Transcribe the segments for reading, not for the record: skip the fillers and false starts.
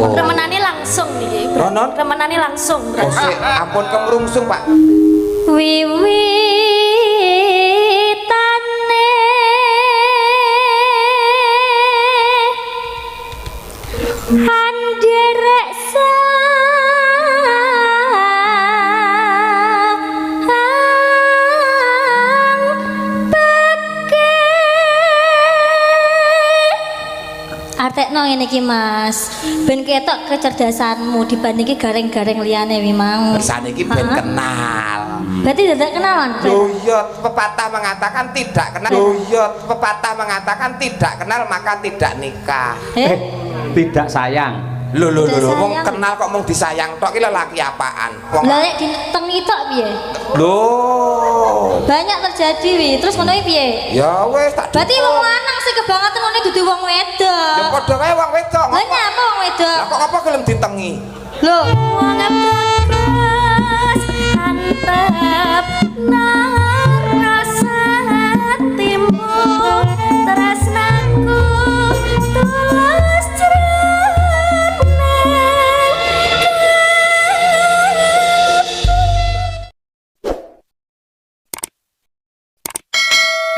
Remenane langsung niki. Ronon? Remenane langsung. Oh, ampun kemrungsung, Pak. Wiwitane handerek artekno ngene iki Mas, ben ketok kecerdasanmu dibandingke gareng-gareng liyane wi mau. Saniki ben kenal. Berarti dadak kenalan. Loh iya, pepatah mengatakan tidak kenal. Loh iya, pepatah mengatakan tidak kenal maka tidak nikah. Tidak sayang. Lho wong kenal kok mung disayang tok iki lelaki apaan? Wong Lah nek ditengi tok piye? Loh. Banyak terjadi wi, terus ngono iki piye? Ya wis tak. Berarti wong lanang sing kebangetan ngene dudu wong wedok. Ya padha kae wong wedok. Lah nyapa wong wedok? Lah kok apa gelem ditengi? Lho, wong tegas antep nang rasa hatimu tresnaku tulus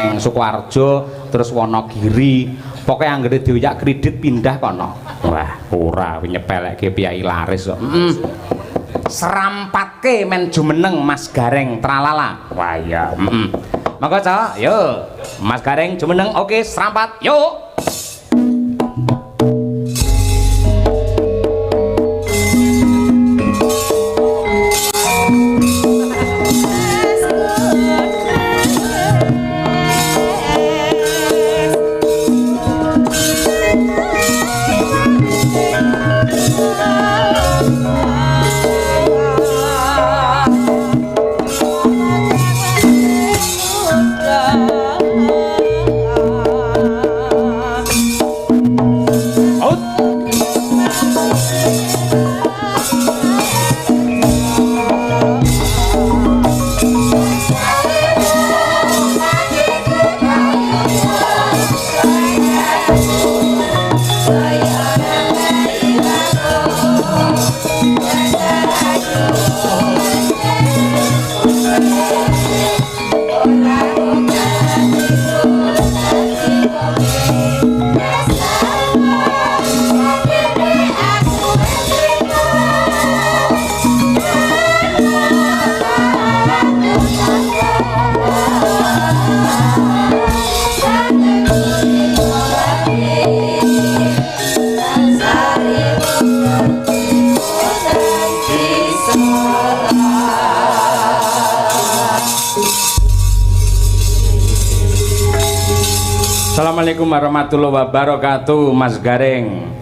Neng Sukoharjo terus Wonogiri pokoknya anggere dioyak kredit pindah kono. Wah ora nyepelekke piyai laris kok. Serampatke men jumeneng Mas Gareng tralala. Wah iya. Monggo Cak, yo Mas Gareng jumeneng oke serampat yuk. Assalamualaikum warahmatullahi wabarakatuh Mas Gareng.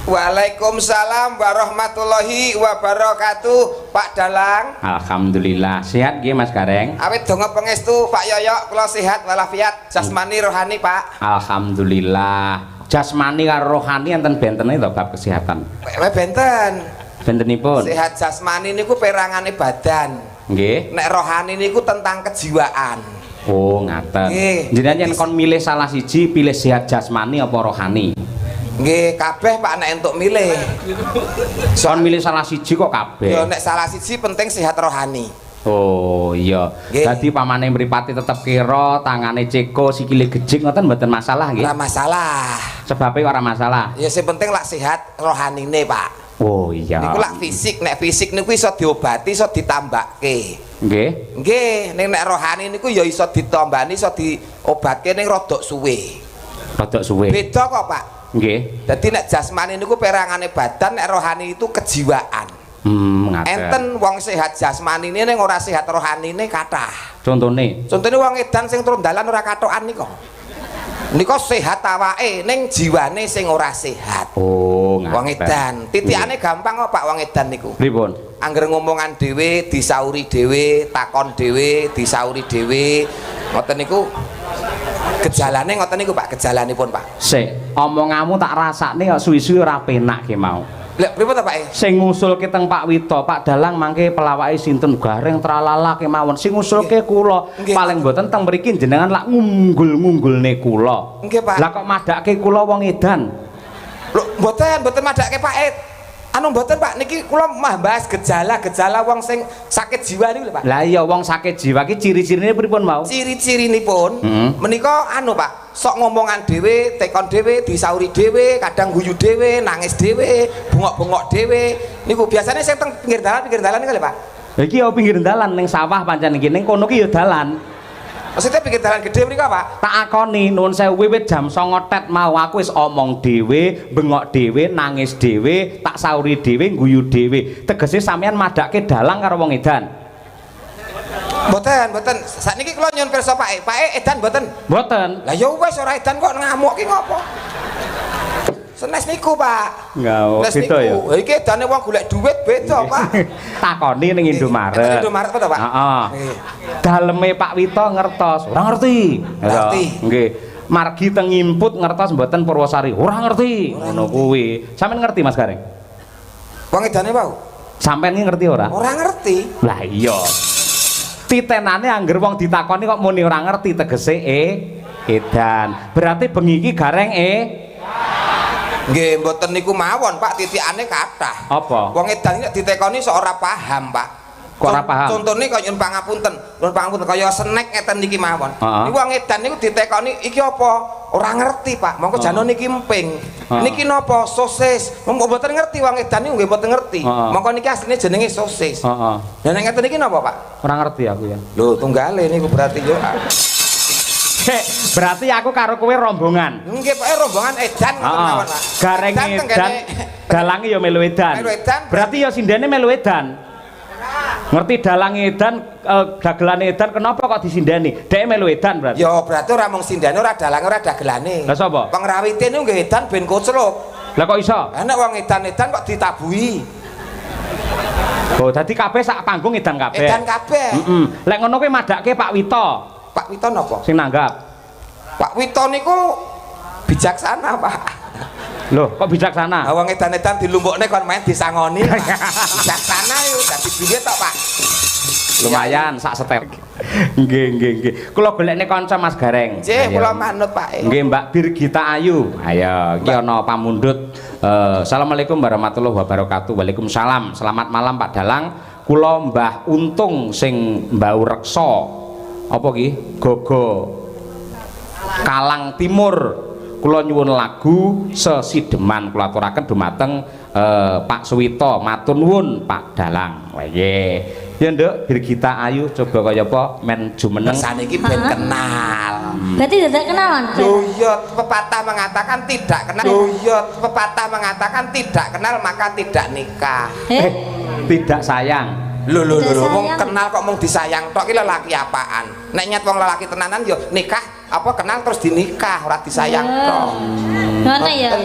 Waalaikumsalam warahmatullahi wabarakatuh Pak Dalang. Alhamdulillah sehat nggih Mas Gareng. Awit donga pangestu Pak Yoyo kula sehat walafiat jasmani rohani Pak. Alhamdulillah. Jasmani karo rohani enten bentene to bab kesehatan. Benten. Bentenipun. Sehat jasmani niku perangane badan. Nggih. Nek rohani niku tentang kejiwaan. Oh ngaten. Jenengan yen kon milih salah siji pilih sehat jasmani apa rohani? Nggih kabeh Pak nek entuk milih. Kon milih salah siji kok kabeh. Ya nek salah siji penting sehat rohani. Oh iya. Dadi pamane mripate tetep kira, tangane ceko, sikile gejik ngoten mboten masalah nggih. Ora masalah. Sebabnya ora masalah. Ya sing penting lak sehat rohanine Pak. Oh iya. Niku lak fisik, nek fisik niku iso diobati, iso ditambahke. Nggih. Nggih, nek rohani niku ya iso ditambani, iso diobatke ning rodok suwe. Rodok suwe. Beda kok, Pak. Nggih. Dadi nek jasmani niku perangane badan, nek rohani itu kejiwaan. Ngaten. Enten wong sehat jasmanine ning ora sehat rohanine kathah. Contone wong edan sing turun dalan ora katokan nika. Nika sehat awake ning jiwane sing ora sehat. Oh, ngaten. Wong edan, titikane gampang kok Pak wong edan niku. Pripun? Angger ngomongan dhewe, disauri dhewe, takon dhewe, disauri dhewe. Ngoten niku gejalane ngoten niku Pak, gejalanipun Pak. Sik, omonganmu tak rasakne kok suwi-suwi ora penak ki mau. Lha pripun ta Pak? Sing ngusulke teng Pak Wito, Pak Dalang mangke pelawake sinten Gareng tralala kemawon. Sing ngusulke kula. Paling mboten teng mriki jenengan lak ngunggul-ngunggulne kula. Nggih Pak. Lah kok madake kula wong edan. mboten madake Pak anu mboten Pak niki kula mah bahas gejala-gejala wong sing sakit jiwa niku lho Pak. Lah iya wong sakit jiwa ki ciri-cirine pripun mau? Ciri-cirinipun menika anu Pak, sok ngomongan dhewe, tekon dhewe, disauri dhewe, kadang guyu dhewe, nangis dhewe, bengok-bengok dhewe. Niku biasane sing teng pinggir dalan niku lho Pak. Iki yo pinggir dalan ning sawah pancen iki ning kono ki yo dalan. Maksudnya pinggir dalan gede mriko Pak. Tak akoni nuwun sewu wiwit jam 09.00 tet mau aku wis omong dhewe, bengok dhewe, nangis dhewe, tak sauri dhewe, guyu dhewe. Tegese sampean madake dalang karo wong edan. Mboten. Sakniki kula nyuwun pirsa Pak edan mboten. Mboten. Lah ya wis ora edan kok ngamuk ki ngopo? Senes niku Pak. Enggak, beda ya. Iki edane wong golek duit beda Pak. Takoni ning Indomaret. Indomaret to Pak? Heeh. Daleme Pak Wito ngertos, ora ngerti. Ngerti. Nggih. Margi teng ngimput ngertos mboten Purwosari. Ora ngerti. Ngono kuwi. Sampeyan ngerti Mas Gareng? Wong edane wau. Sampeyan ki ngerti ora? Ora ngerti. Lah iya. Titenane angger wong ditakoni kok muni ora ngerti tegese edan. Berarti bengi iki gareng Nggih, mboten niku mawon, Pak, titikane kathah. Apa? Wong edan nek ditekoni sok ora paham, Pak. Kok ora paham? Contone kaya nyun pangapunten kaya snack ngeten niki mawon. Niku wong edan niku ditekoni iki apa? Ora ngerti, Pak. Mongko jano niki emping. Niki napa? Sosis. Mongko mboten ngerti wong edan niku nggih mboten ngerti. Mongko niki asline jenenge sosis. Heeh. Lah nek ngeten niki napa, Pak? Ora ngerti aku ya. Lho, tunggale niku berarti yo. Berarti aku karo kowe rombongan. Nggih, Pak, rombongan edan ngoten mawon, Pak. Gareng edan, dalange ya melu edan. Berarti ya sindene melu edan. Ngerti dalange edan, dagelane edan, kenapa kok disindani? Dhek melu edan berarti. Ya berarti ora mung sindane, ora dalange, ora dagelane. Lah sapa? Pengrawite niku nggih edan ben kocluk. Lah kok iso? Lah nek wong edan-edan kok ditabuhi. Oh, dadi kabeh sak panggung edan kabeh. Edan kabeh. Heeh. Lek ngono kuwi madake Pak Wito. Pak Wito napa? Sing nanggap. Pak Wito niku bijaksana, Pak. Loh, kok bijaksana? Wong edan-edan dilumpukne kon main disangoni. Bijaksana yo dadi duwe tok, Pak. Lumayan sak setel. Nggih. Kula golekne kanca Mas Gareng. Nggih, kula manut, Pak. Nggih, Mbak Birgita Ayu. Ayo, iki ana pamundhut. Assalamualaikum warahmatullahi wabarakatuh. Waalaikumsalam. Selamat malam Pak Dalang. Kula Mbah Untung sing Mbau Reksa. Apa ki? Gogo Kalang Timur. Kula nyuwun lagu Sesideman kula aturaken dumateng Pak Suwito. Matur nuwun Pak Dalang. Nggih. Ya Nduk, Birgita Ayu coba kaya apa men jumeneng saniki ben kenal. Berarti tidak kenalan. Loh iya, pepatah mengatakan tidak kenal. Loh iya, pepatah mengatakan tidak kenal maka tidak nikah. Tidak sayang. Lho wong kenal kok mung disayang tok ki lelaki apaan? Nek nyat wong lelaki tenanan yo nikah apa kenal terus dinikah ora disayang tok. Ngono ya.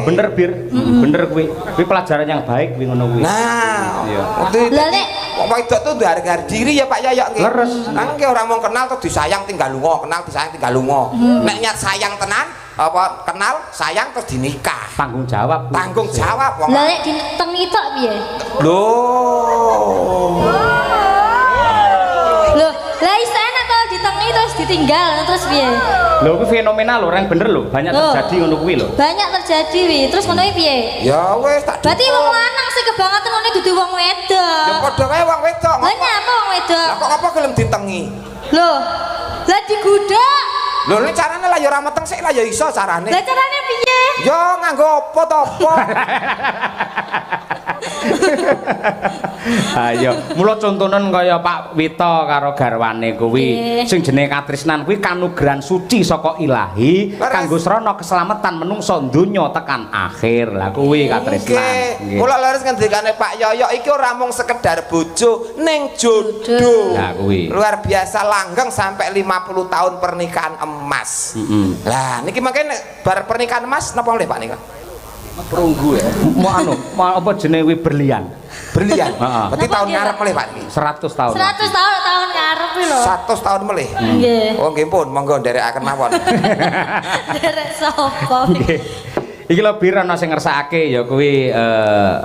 Bener Bir. Bener kuwi. Kuwi pelajaran yang baik kuwi ngono kuwi. Nah, iya. Lah nek wong wedok tuh harga diri ya Pak Yoyok nggih. Leres. Nangke orang mau kenal terus disayang tinggal lunga, kenal disayang tinggal lunga. Nek nyat sayang tenan apa kenal sayang terus dinikah. Tanggung jawab. Tanggung jawab wong. lah nek ditengi tok piye? Loh. Loh, lah iso enak kalau ditengi terus ditinggal terus piye? Lho kuwi fenomena lho, orang bener lho, banyak terjadi ngono kuwi lho. Banyak terjadi wi, terus ngono kuwi piye? Ya wis tak. Berarti wong lanang sing kebangetan ngono dudu wong wedok. Ya padha wae wong wedok. Lah nyapa wong wedok? Lah kok apa gelem ditengi? Loh, lah digudhok. Lho nek carane lah ya ora meteng sik lah ya iso carane. Lah carane piye? Ya nganggo apa to apa? Ayo, mula contonen kaya Pak Wito karo garwane kuwi. Sing jenenge katresnan kuwi kanugrahan suci saka Ilahi kanggo srana keselamatan menungso donya tekan akhir. Lah kuwi katresnan. Nggih. Mula leres ngendikane Pak Yoyok iki ora mung sekedar bojo ning jodoh. Lah kuwi. Luar biasa langgeng sampai 50 tahun pernikahan emas. Lah niki mangkene bar pernikahan emas napa nggih Pak nika? Perunggu ya. Mau apa jenenge kuwi berlian. Berlian. Heeh. Berarti tahun ngarep melih Pak niki. 100 tahun. 100 tahun ngarep lho. 100 tahun melih. Nggih. Oh nggih pun, monggo nderekaken mawon. Derek sapa? Iki lho Bir ana sing ngersakake ya kuwi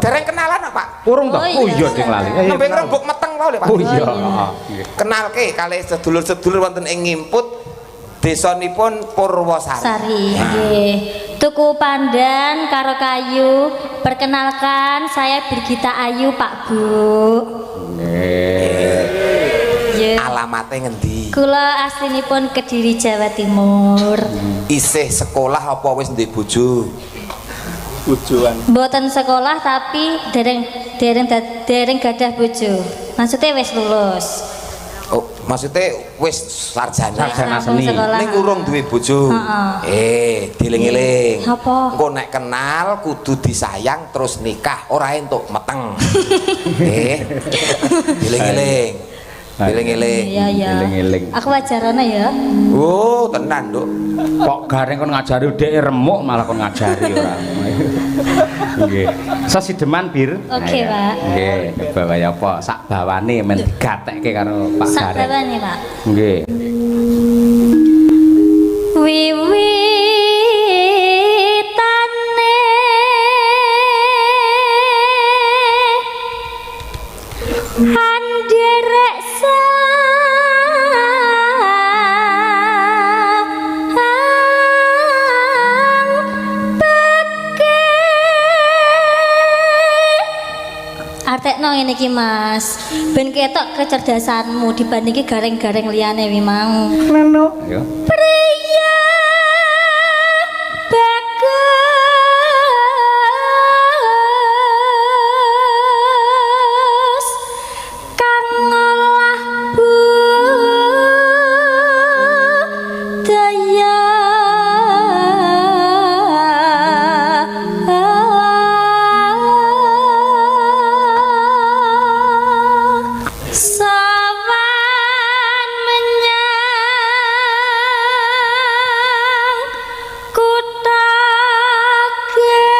Dereng kenalan Pak. urung to? Oh, iya. Oh iya ding lali. Nembe ngrembug meteng wae lho Pak. Oh iya. Kenalke kalih sedulur-sedulur wonten ing Ngimput desanipun Purwosari. Sari, nggih. tuku pandan karo kayu. Perkenalkan saya Birgita Ayu Pak Bu. Yeah. Alamatnya ngendi? Kula aslinipun Kediri Jawa Timur. Isih sekolah apa wis ndek bojo? Bojoan. Mboten sekolah tapi dereng gadah bojo. Maksudnya wis lulus. Oh, maksudnya wis sarjana. Sarjana Rampung seni. sekolah. Ning urung duwe bojo. Dieling-eling. Apa? Engko nek kenal kudu disayang terus nikah, ora entuk meteng. Dieling-eling. Dieling-eling. Iya ya. Eling-eling. Aku wajarana ya. Oh, tenan, Nduk. Kok garing kon ngajari dhek remuk malah kon ngajari ora. Nggih. Sasideman Bir. Oke, Pak. Nggih, bawa ya apa sak bawane men digatekke karo Pak Sak Garing. bawane, Pak. Nggih. Wiwitane anderek artekno ngene iki Mas, ben ketok kecerdasanmu dibandingke gareng-gareng liyane wi mau. Ayo. Priya bagus kang ngolah budaya sowan menyang kutha gedhe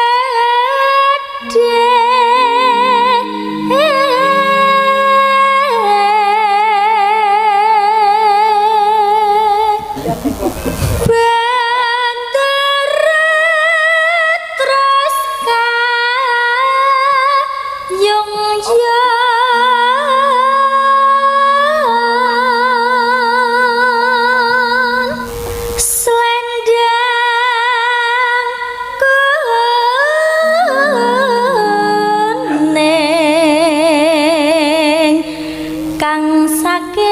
Bendera terus kayung yon selendang kuning kang saking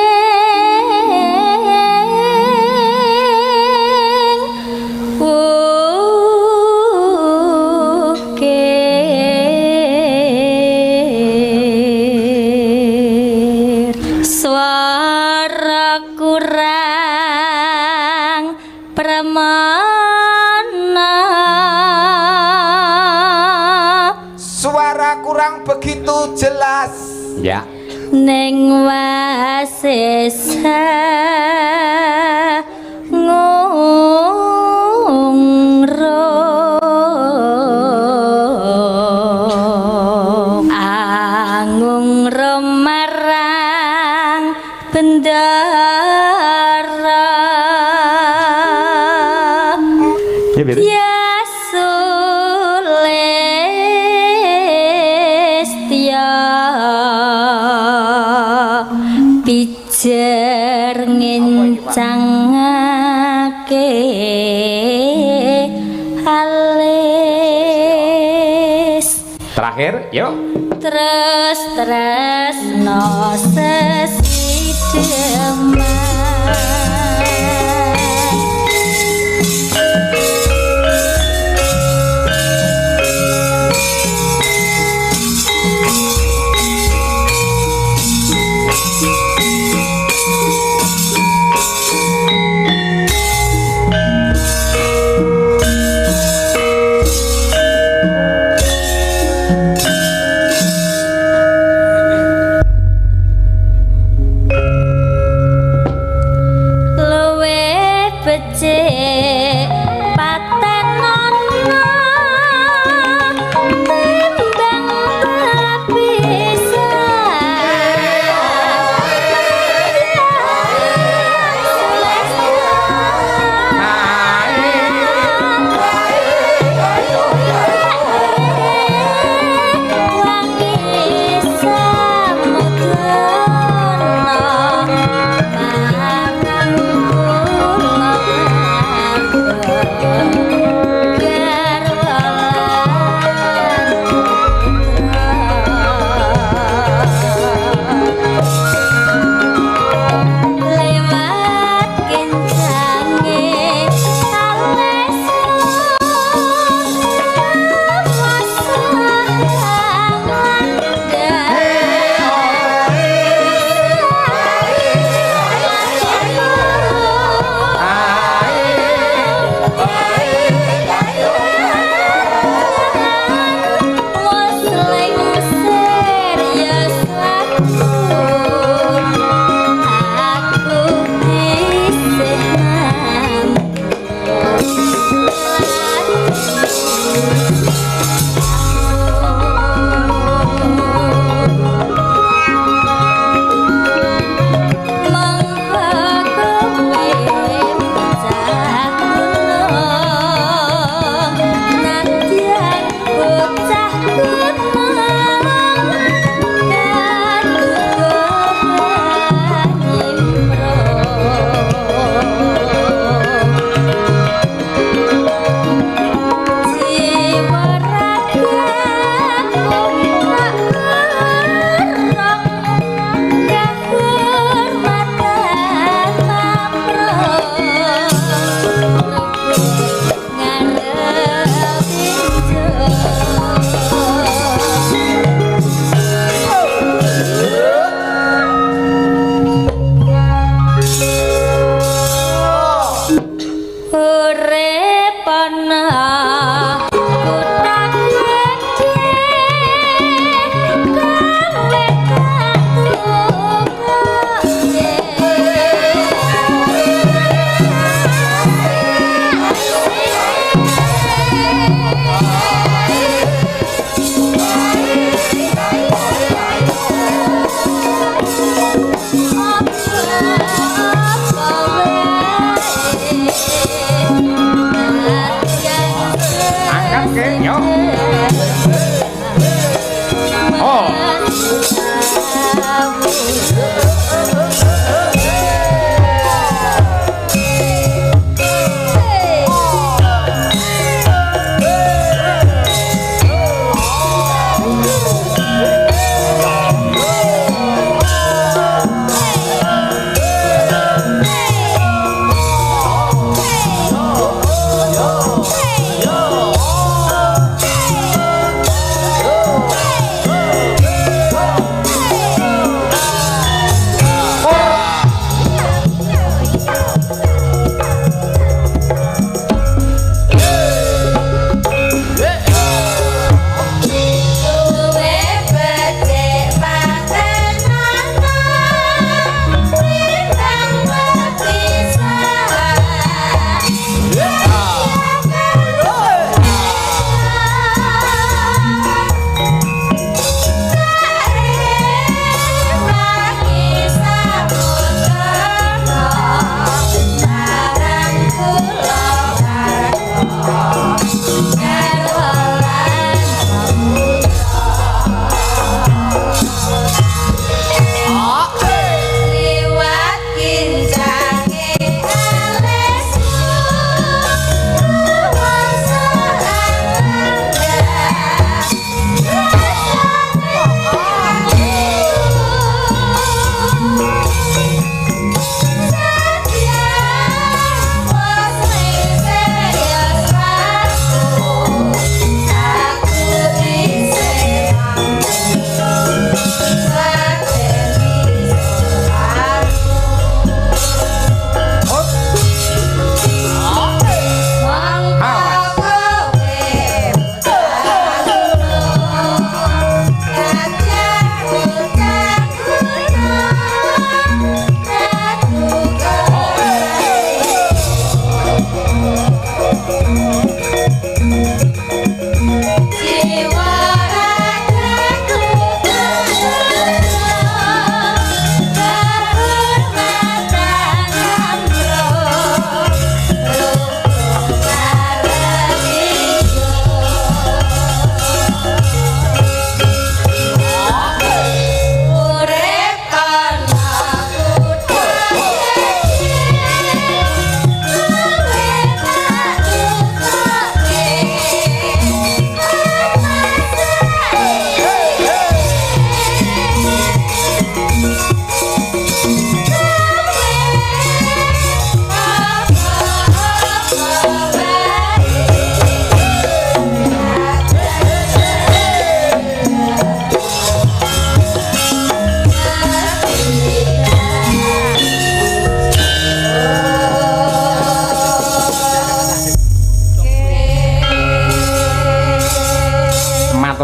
ukir swara kurang pramana Suara kurang begitu jelas. Ya. ning wasesa ngungro angungro marang bendara Ya Bir. ya sulistya pijer ngencangake alis Terakhir, yuk. terus no sesideman silakan ke yo. Oh.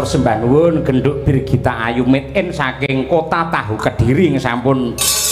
Sembah nuwun genduk Birgita Ayu made in saking kota Tahu Kediri yang sampun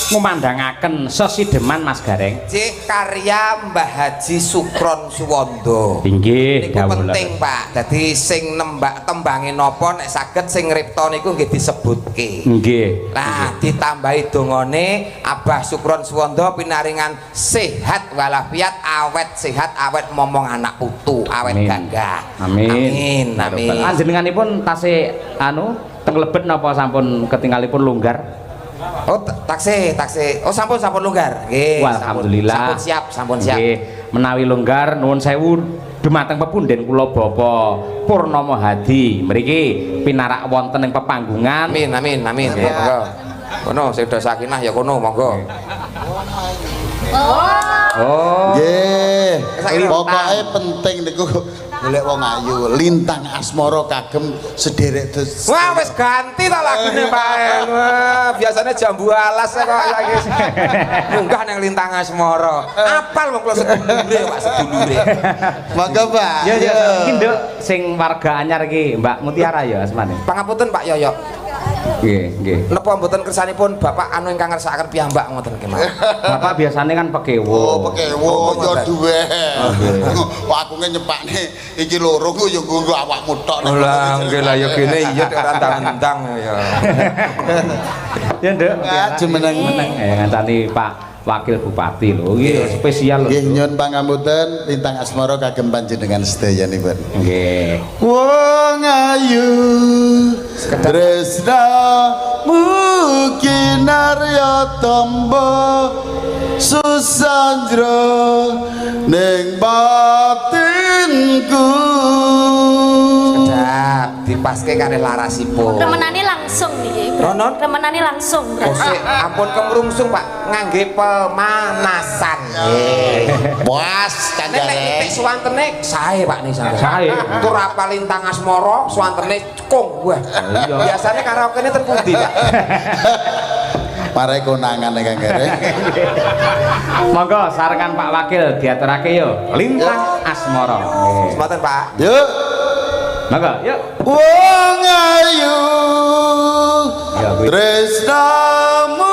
ngumandangaken sesideman Mas Gareng. Cih karya Mbah Haji Sukron Suwondo. Inggih, niku penting Pak. Dadi sing nembak tembange napa nek saged sing ngripta niku nggih disebutke. Nggih. Lah ditambahi dongane Abah Sukron Suwondo pinaringan sehat walafiat, awet sehat, awet momong anak putu, awet gagah. Amin. Amin. Panjenenganipun tasih anu teng lebet napa sampun ketinggalipun longgar? Oh taksi. Oh sampun longgar. Nggih. Alhamdulillah. Sampun siap. Nggih, menawi longgar nuwun sewu dumateng pepunden kula Bapak Purnomo Hadi mriki pinarak wonten ing pepanggungan. Amin. Monggo. Kono Seda Sakinah ya kono monggo. Oh. Nggih. Pokoke penting niku golek wong ayu, lintang asmara kagem sederek dos. Wah wis ganti ta lagune Pak. Wah, biasanya jambu alas kok lagi. Munggah nang lintang asmara. Apal wong kula sedulure Pak, sedulure. Monggo Pak. Ya iki Nduk sing warga anyar iki Mbak Mutiara ya asmane. Pangapunten Pak Yoyo. Nggih. Napa mboten kersanipun Bapak anu ingkang ngersakaken piyambak ngoten nggih, Bapak biasanya kan pekewo. Oh, pekewo yo duwe. Kok aku nyepakne iki loro ku yo nggo awakmu tok. Lah nggih lah ya kene iya ora ndang-ndang ya. Ya Nduk, jumeneng ngancani Pak Wakil Bupati lho. Iki spesial lho. Nggih nyuwun pangapunten lintang asmara kagem panjenengan sedayanipun. Nggih. Wong ayu tresna mukinarya tamba susandra ning batinku. Sedap dipaske kalih larasipun. Remenane langsung niki. Ronon? Remenane langsung. Oh, ampun kemrungsung Pak, ngangge pemanasan. Puas Nek kanjare. titik suwantene sae Pak nih sampeyan. Sae. Tur apa lintang asmara suwantene cekung wah. Biasane karaoke-ne ten pundi Pak? Mare konangan nek kanjare. Monggo sarengan Pak Wakil diaturake yo. Lintang asmara. Nggih. Semanten Pak. Yuk. Monggo, yuk. Wong ayu Ya, kuwi. tresnamu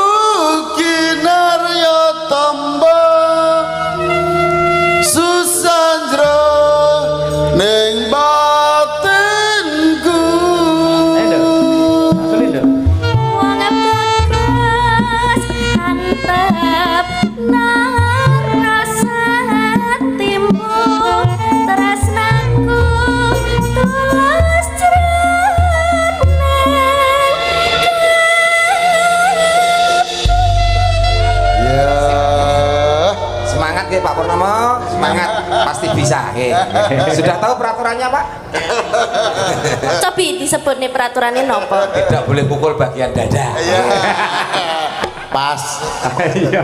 kinarya tamba susandra ning batinku. Ayo, Asli, Nduk. Wong bagus antep narasa hatimu tresnaku tulus Ya. Semangat nggih Pak Purnomo, semangat pasti bisa nggih. Sudah tahu peraturannya Pak? Cobi disebut nih peraturannya nopo. Tidak boleh pukul bagian dada. Pas. Iya.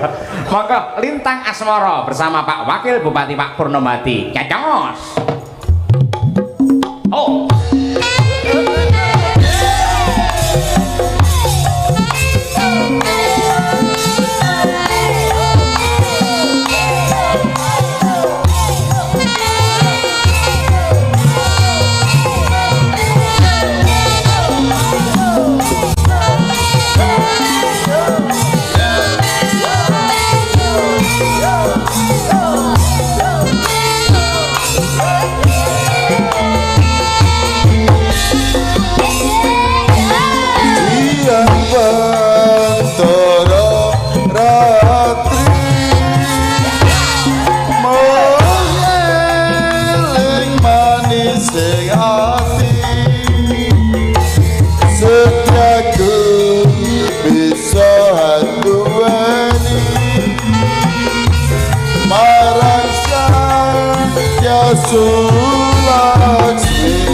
Monggo Lintang Asmara bersama Pak Wakil Bupati Pak Purnomati. Nyacos. Oh. Janji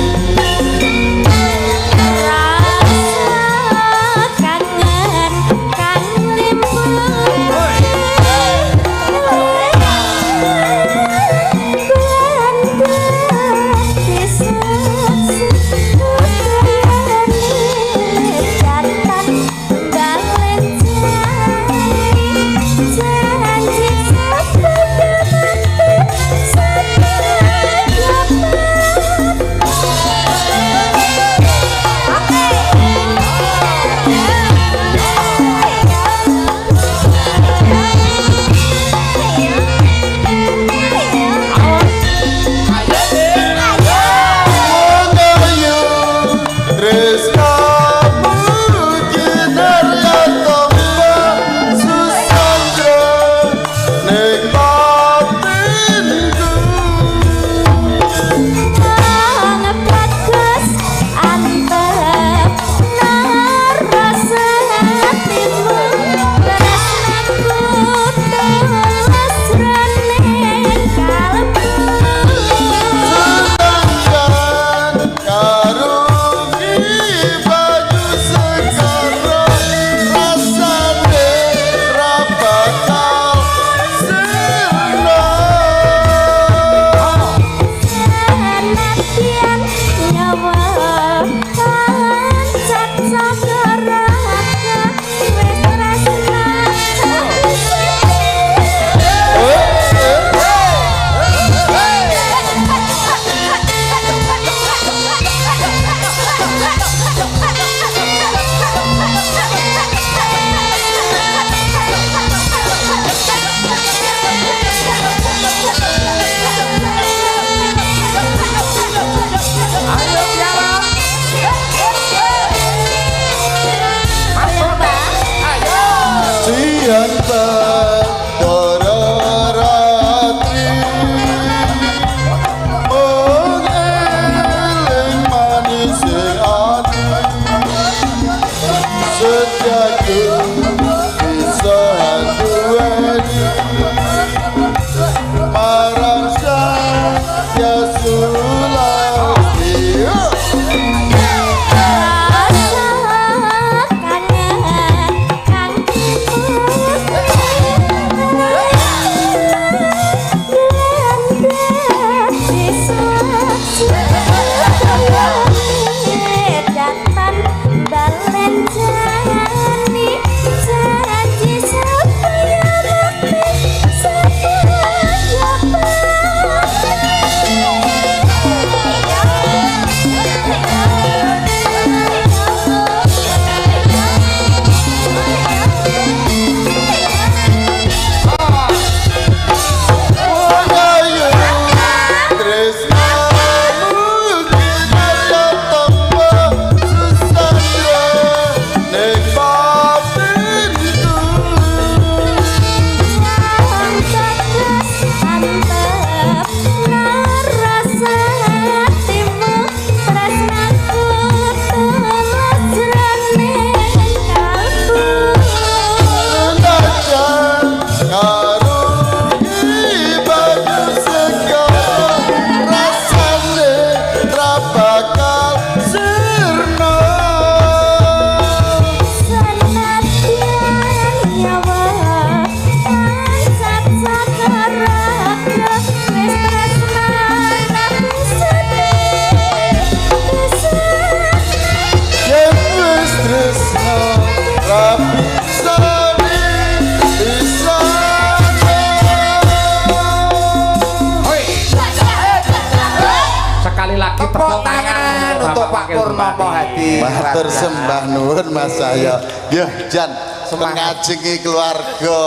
Nuwun untuk Pak Purnomo Hadi. Matur sembah nuwun Mas saya. Ya Jan, ngajeng keluarga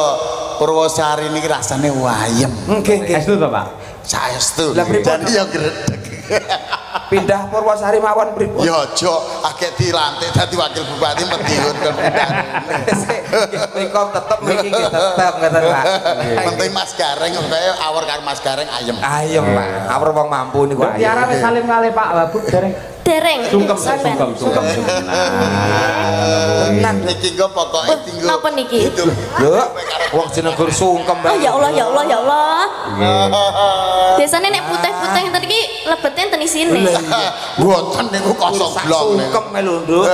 Purwosari niki rasane wayem. Nggih nggih. Estu to, Pak? Saestu. Lah pripun? Dan ya gredeg. Pindah Purwosari mawon pripun? Ya aja akeh dilantik dadi wakil bupati Madiun kon pindah. Mriko tetep mriki nggih tetep ngoten Pak. Penting Mas Gareng kaya awor karo Mas Gareng ayem. Ayem Pak. Awur wong mampu niku ayem. Tiara wis salim kali Pak Wabuk dereng. Dereng. Sungkem. Tenan niki kok pokoke tinggal. Napa niki? Lho, wong jeneng Gur sungkem Oh ya Allah ya Allah ya Allah. Biasanya nek putih-putih ngeten iki lebetnya enten isine. Mboten niku kosong blok. sungkem melu nduk.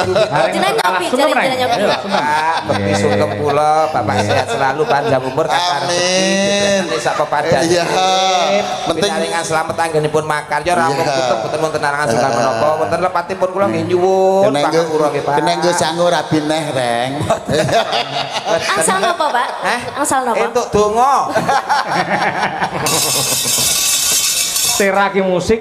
Jenengan nyobi, jenengan nyobi. Pak, bekti sungkem kula, Bapak sehat selalu panjang umur kakar Amin. rezeki sak pepadhan. Iya. Penting Pinaringan slamet anggenipun makan ya rampung Iya. tutup boten wonten arangan sungkan menapa. Wonten lepatipun kula nggih nyuwun pangapura nggih Pak. kena nggo sangu rabi neh reng. Angsal napa, Pak? Hah? Angsal napa? Entuk donga. Teraki musik.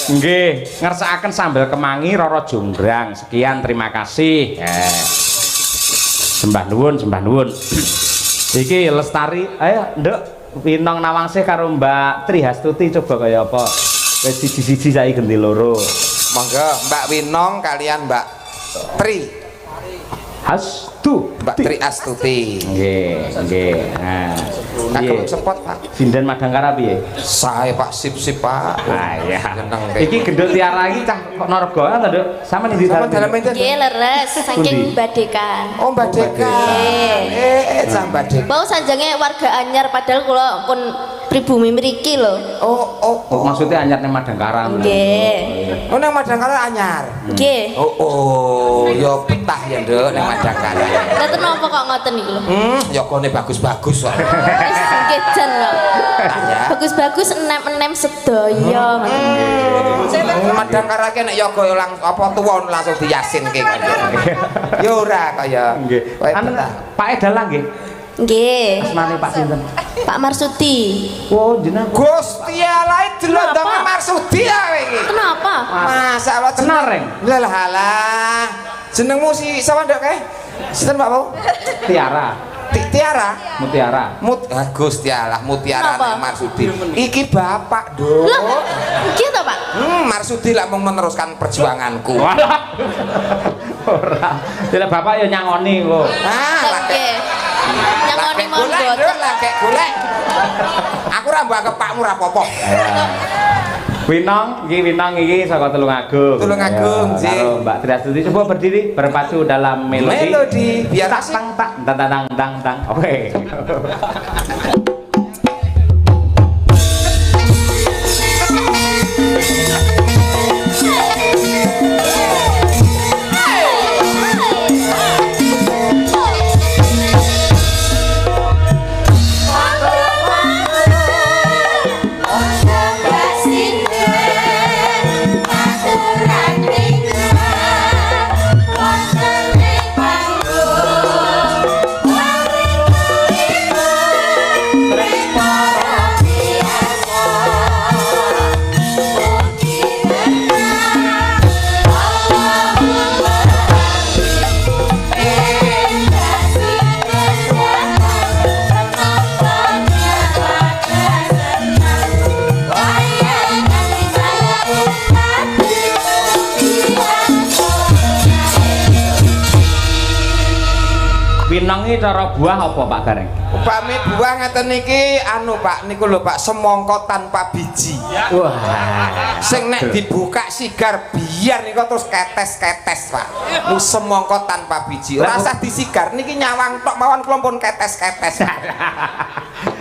Nggih, ngersakaken sambal kemangi Roro Jonggrang. Sekian, terima kasih. Sembah nuwun, sembah nuwun. Iki Lestari, ayo Nduk, Winong Nawangsih karo Mbak Tri Hastuti coba kaya apa? Wis siji-siji saiki ganti loro. Monggo Mbak Winong kalian Mbak Tri. Mbak Tri Astuti. Nggih, nggih. Nah, Kagem piye? sepot Pak. Sinden Madangkara piye? Saya Pak sip-sip Pak. Ah ya. Seneng kayak Iki gendut tiara iki cah kok Narga ta, Nduk? Sama ning Sama dalam dalam. itu. Nggih leres saking Pundi? Badekan. Oh Mbak Deka. Cah Mbak Deka. Bau sanjange warga anyar padahal kula pun pribumi mriki lho. Oh, maksudnya anyar ning Madangkara. Nggih. Oh nang Madangkara anyar. Nggih. Oh, ya betah ya Nduk nang Madangkara. Lah napa kok ngoten iki lho? Yogone bagus-bagus kok. Wis nggih jan lho. Ya. Bagus-bagus enem-enem sedaya. Madangkara ki nek yoga apa tuwa langsung diyasinke kok. Ya ora kaya. Nggih. Kowe Anu betah. Pak Edalang nggih. Nggih. Asmane Pak sinten? Pak Marsudi. Oh, jenengan. Gusti Allah delondong Kenapa? Marsudi ae iki. Kenapa? Masalah Tenar, Reng? Lah halah. Jenengmu si sapa Nduk kae? Sinten Pak Mau? Tiara, Tiara. Mutiara. Gusti Allah Mutiara Kenapa? nek Marsudi. Iki bapak, Nduk. Lah, nggih to, Pak? Marsudi lak mau meneruskan perjuanganku. Walah. Ora. Dene bapak ya nyangoni kok. Ah, laki. Nggih. Nyangoni Laki golek, monggo. Nduk, laki golek. Aku ora mbok pakmu ora apa-apa. Winong iki saka Tulungagung. Tulungagung, Ya, Ji. karo Mbak Tri Astuti coba berdiri berpacu dalam melodi. Melodi, biar tak asik. tang. Oke. Winong iki cara buah apa Pak Gareng? Upami buah ngeten niki anu Pak niku lho Pak semangka tanpa biji. Wah. Sing nek dibuka sigar biar niku terus ketes-ketes Pak. Lu semangka tanpa biji. Ora usah disigar niki nyawang tok mawon kula pun ketes-ketes.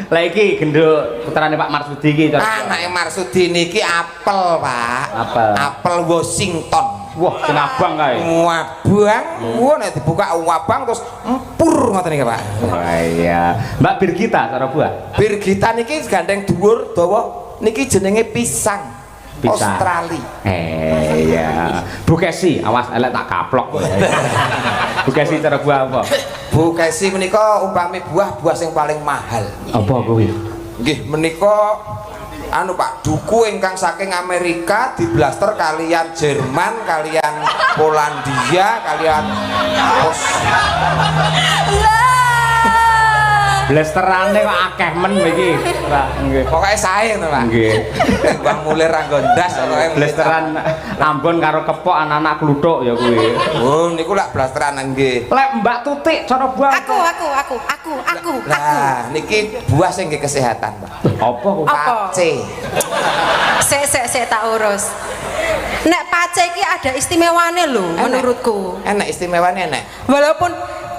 Lah iki genduk putrane Pak Marsudi iki cara. Anake Marsudi niki apel Pak. Apel. Apel Washington. Wah, sing abang kae. Wabang, nek dibuka wabang terus empur ngoten niki Pak. Wah iya. Mbak Birgita cara buah. Birgita niki gandeng dhuwur dawa niki jenenge pisang. Pisang. Australia. Iya. Bu Kesi, awas elek tak kaplok. Bu Kesi cara buah apa? Bu Kesi menika umpami buah sing paling mahal. Apa kuwi? Nggih menika anu Pak, duku ingkang saking Amerika diblaster kalian Jerman, kalian Polandia, kalian Blasterane kok akeh men iki. Pak, nggih. Pokoke sae to, Pak. Nggih. Bang Mulir Ranggo ndas pokoke Blasteran Ambon karo kepok anak-anak kluthuk ya kuwi. Oh, niku lak blasteran nggih. Lek Mbak Tutik cara buah. Aku. Lah, niki buah sing nggih kesehatan, Pak. Apa kok? Pace. Sik tak urus. Nek pace iki ada istimewane lho menurutku. Enak istimewane enak. Walaupun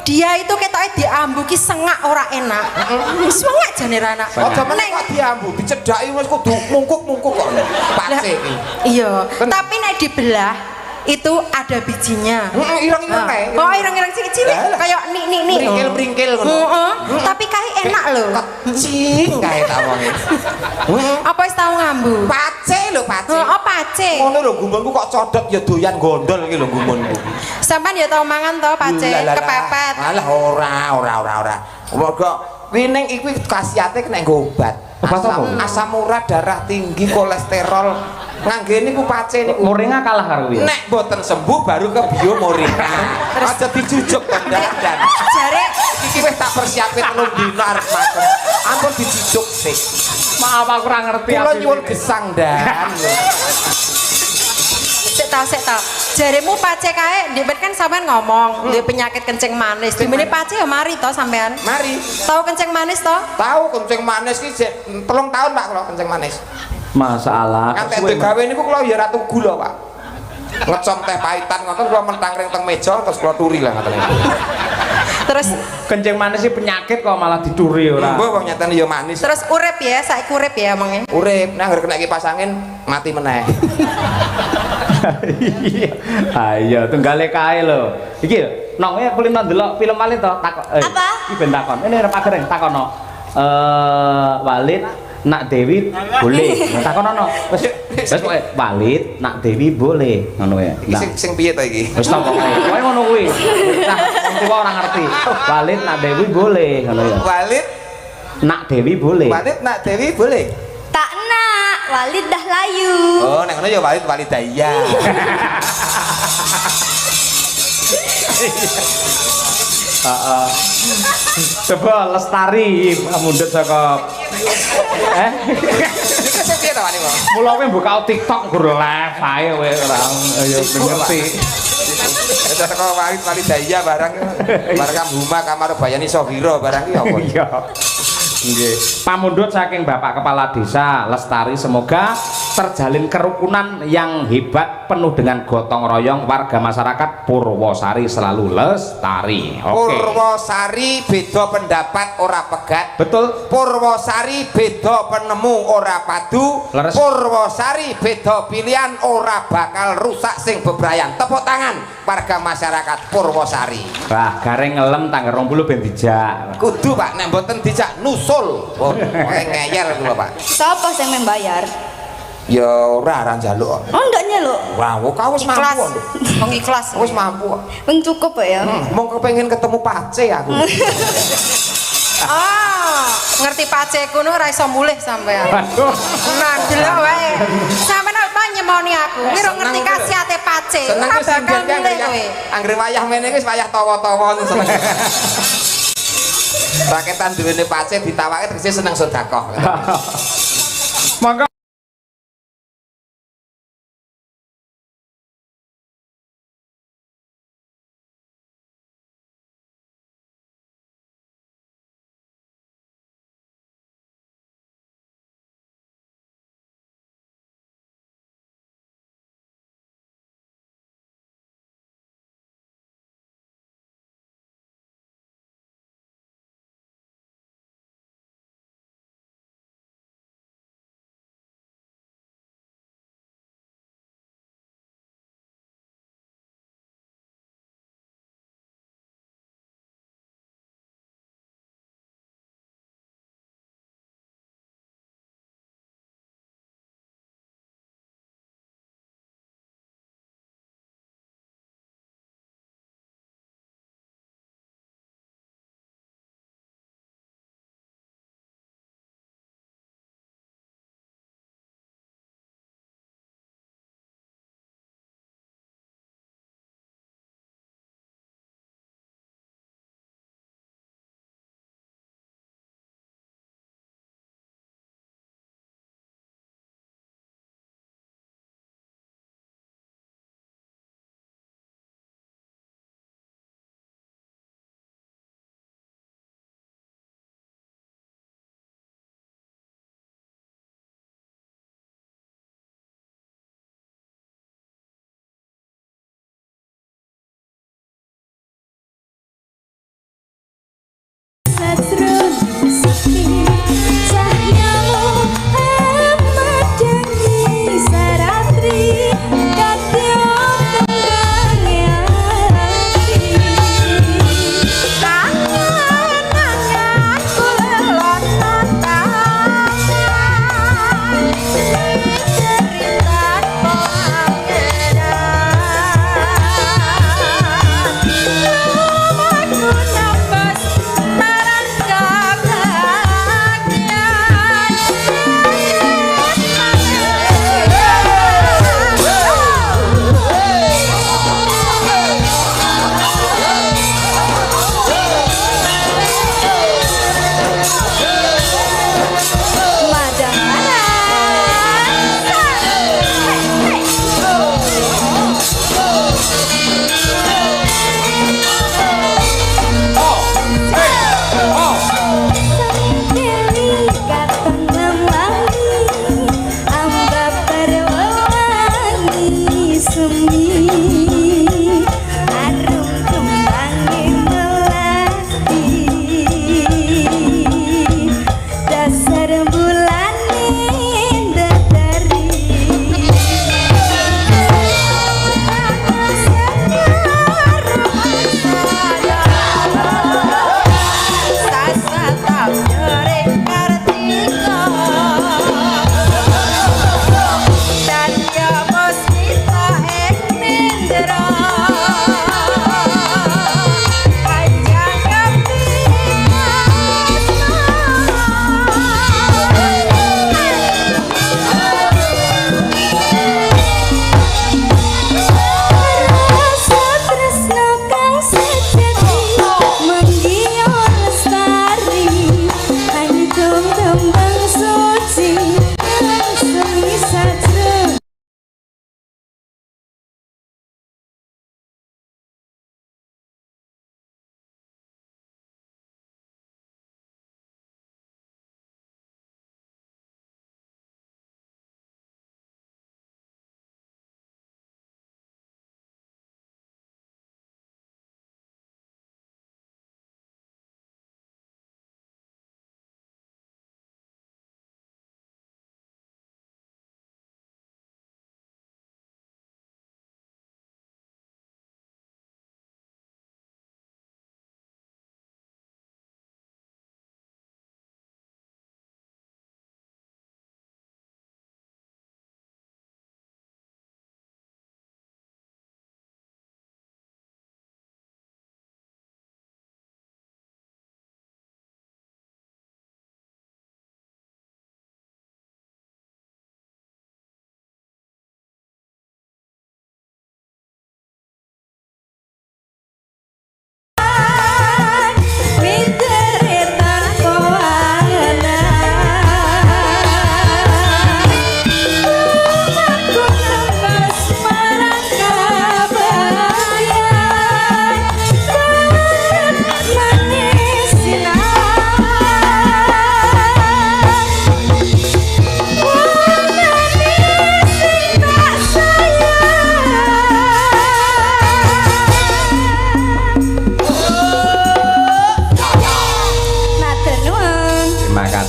dia itu ketoknya diambuki sengak ora enak. Sengak jane ra enak. Aja meneh kok diambu, dicedhaki wis kudu mungkuk-mungkuk kok. Pace iki. Iya, tapi nek dibelah itu ada bijinya. Ireng-ireng kae. Oh, ireng-ireng cilik-cilik kayak nik. Bringkil-bringkil ngono. Heeh. Tapi kae enak lho. Cing kae ta wonge. Apa wis tau ngambu? Pace lho, pace. Oh, pace. Ngono lho gumunku kok codot ya doyan gondol iki lho gumunku. Sampeyan ya tau mangan to pace kepepet. Alah ora. Mergo wining iku khasiate kena nggo obat. Asam urat, darah tinggi, kolesterol. Ngangge niku pace niku. Moringa kalah karo kuwi. Nek boten sembuh baru ke bio moringa. Aja dijujuk dandan. Jare Iki wis tak persiapin 3 dino arep makan. Ampun dijujuk sih. Maaf aku ora ngerti. Kula nyuwun gesang dan. sik tau. Jaremu pace kae ndek kan sampean ngomong, duwe penyakit kencing manis. Dimene pace ya mari to sampean. Mari. Tahu kencing manis to? Tahu kencing manis ki 3 tahun Pak kalau kencing manis. Masalah. Kan teh gawe niku kula ya ratu gula, Pak. Ngecom teh pahitan ngoten kula mentangring teng meja terus kula turi lah ngoten. Terus Kencing manis sih penyakit kok malah dituri ora. Mbah wong nyatane ya manis. terus urip ya, saiki urip ya emangnya. Urip nang anggere kena kipas angin mati meneh. Ayo tunggale kae lho. Iki nong kulino ndelok film malih to takon. Apa? Iki ben takon. Ini arep agereng takono. Walid nak Dewi boleh. Takono. Wis pokoke Walid nak Dewi boleh ngono ya. Iki sing piye to iki? Wis tak pokoke. Pokoke ngono kuwi. Nah, wong tuwa ora ngerti. Walid nak Dewi boleh ngono ya. Walid Nak Dewi boleh. Walid nak Dewi boleh. Tak nak, Walid dah layu. Oh, nek ngono ya Walid Walidaya. Coba Lestari mundut saka Piye to Pak? mula kowe buka TikTok gur live ae kowe ora ayo ngerti. Itu teko Walid Walidaya barang barang Huma Kamar Bayani Sohiro barang iki apa? Iya. Nggih. Pamundhut saking Bapak Kepala Desa Lestari, semoga terjalin kerukunan yang hebat penuh dengan gotong royong warga masyarakat Purwosari selalu lestari. Oke. Purwosari beda pendapat ora pegat. Betul. Purwosari beda penemu ora padu. Leres. Purwosari beda pilihan ora bakal rusak sing bebrayan. Tepuk tangan warga masyarakat Purwosari. Wah, gareng ngelem tanggal 20 ben dijak. Kudu Pak, nek mboten dijak nusul. Oh, ngeyel kula Pak. Siapa yang membayar? Ya ora njaluk. Oh, enggak nyeluk. Wah, kok wis Ikhlas. mampu. Wong ikhlas. Wis mampu. Wing cukup ya. Mau kepengin ketemu pace aku. Ngerti pace kuno ora iso mulih sampean. Waduh. Nah, delok wae. Sampeyan apa nyemoni aku? Wis ngerti khasiate pace. Seneng Ora wis bakal simbol mulih kowe. anggere wayah mene iki wis wayah tawa-tawa seneng. Raketan duwene pace ditawake tegese seneng sedekah. Monggo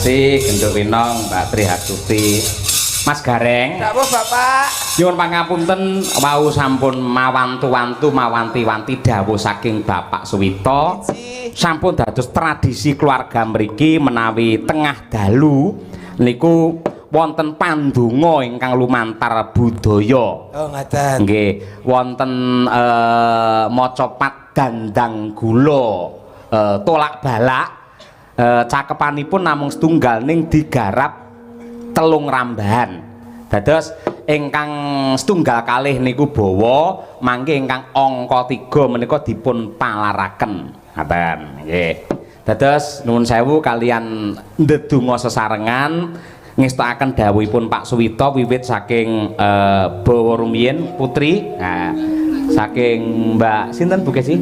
kasih Genduk Winong Mbak Tri Hasuti Mas Gareng Ndak apa Bapak nyuwun pangapunten wau sampun mawanti-wanti dawuh saking Bapak Suwito sampun dados tradisi keluarga mriki menawi tengah dalu niku wonten pandonga ingkang lumantar budaya. Oh ngaten. Nggih, wonten maca pat dandang gula tolak balak cakepanipun namung setunggal ning digarap telung rambahan. Dados ingkang setunggal kalih niku bawa mangke ingkang angka 3 menika dipun palaraken. Ngaten nggih. Dados nuwun sewu kalian ndedonga sesarengan ngestakaken dawuhipun Pak Suwito wiwit saking Bawa Rumiyin Putri. Nah, saking Mbak sinten Bu Kesi?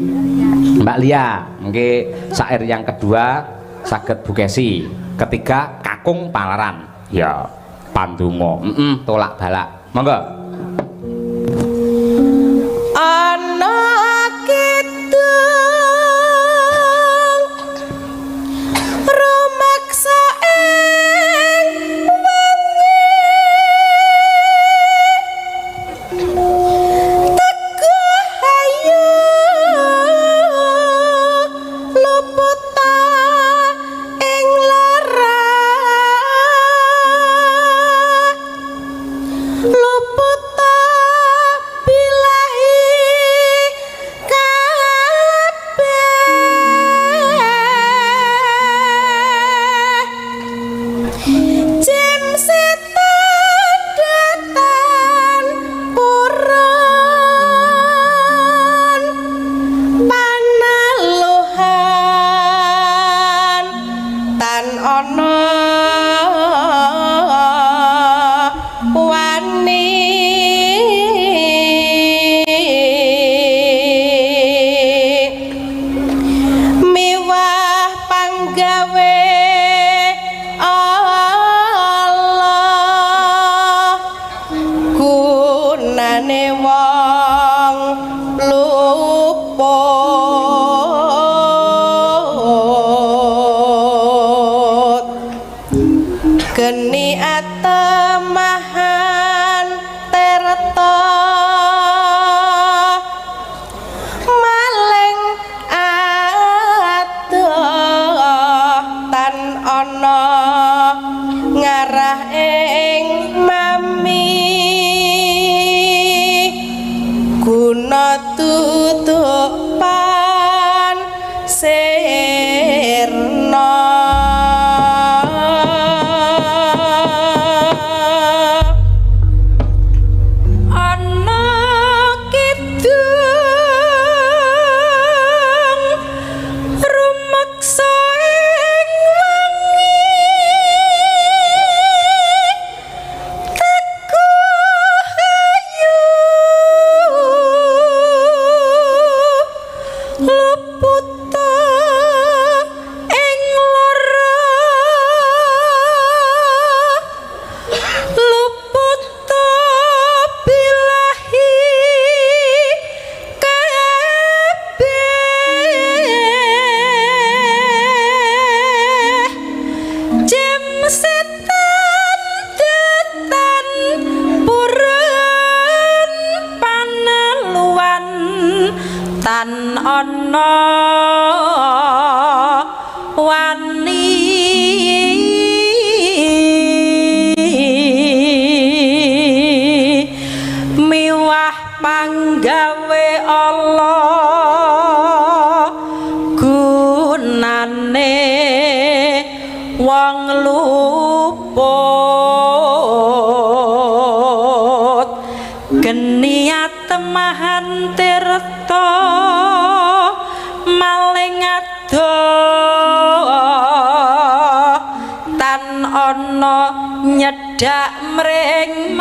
Mbak Lia. Nggih, sair yang kedua saged Bu Kesi. Ketiga Kakung Palaran. Ya, pandonga. Tolak balak. Monggo. Ana kidung rumaksa ing wengi teko ayu luputa ing lara luputa bilahi kabeh jim setan datan purun panaluhan tan ana wani miwah panggawe Allah gunane wong luput geni atemahan terta maling adoh tan ana ngarah ing mami guna tutupan sirna ana kidung rumeksa ing wengi teko ayu luputa ing lara luputa bilahi kabeh jam setan datan purun paneluan tan ana wani miwah panggawe Allah gunane wong luput geni atemahan tirta maling adoh tan ana nyedak mring